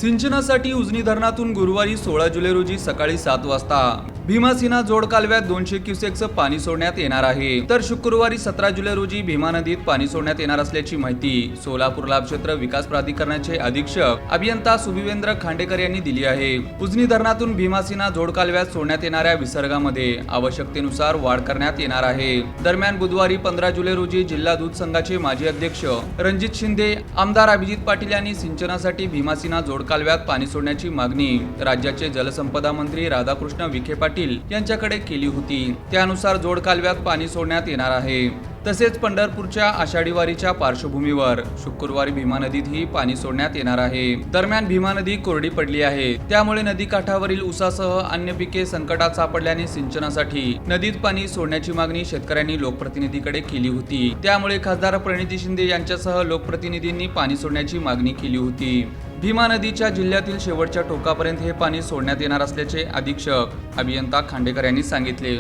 सिंचनासाठी उजनी धरणातून गुरुवारी 16 जुलै रोजी सकाळी 7 वाजता भीमासिना जोड कालव्यात 200 क्युसेक्स पाणी सोडण्यात येणार आहे। तर शुक्रवारी 17 जुलै रोजी भीमा नदीत पाणी सोडण्यात येणार असल्याची माहिती सोलापूर लाभक्षेत्र विकास प्राधिकरणाचे अधीक्षक अभियंता सुभिवेंद्र खांडेकर यांनी दिली आहे। उजनी धरणातून भीमासिना जोड कालव्यात सोडण्यात येणाऱ्या विसर्गामध्ये आवश्यकतेनुसार वाढ करण्यात येणार आहे। दरम्यान बुधवारी 15 जुलै रोजी जिल्हा दूध संघाचे माजी अध्यक्ष रणजित शिंदे, आमदार अभिजित पाटील यांनी सिंचनासाठी भीमासिना जोड कालव्यात पाणी सोडण्याची मागणी राज्याचे जलसंपदा मंत्री राधाकृष्ण विखे पाटील यांच्याकडे केली होती। त्यानुसार जोड कालव्यात पाणी सोडण्यात येणार आहे। तसेच पंढरपूरच्या आषाढी वारीच्या पार्श्वभूमीवर शुक्रवारी भीमा नदीतही पाणी सोडण्यात येणार आहे। दरम्यान भीमा नदी कोरडी पडली आहे, त्यामुळे नदी काठावरील ऊसासह अन्य पिके संकटात सापडल्याने सिंचनासाठी नदीत पाणी सोडण्याची मागणी शेतकऱ्यांनी लोकप्रतिनिधीकडे केली होती। त्यामुळे खासदार प्रणिती शिंदे यांच्यासह लोकप्रतिनिधींनी पाणी सोडण्याची मागणी केली होती। भीमा नदीच्या जिल्ह्यातील शेवटच्या टोकापर्यंत हे पाणी सोडण्यात येणार असल्याचे अधीक्षक अभियंता खांडेकर यांनी सांगितले।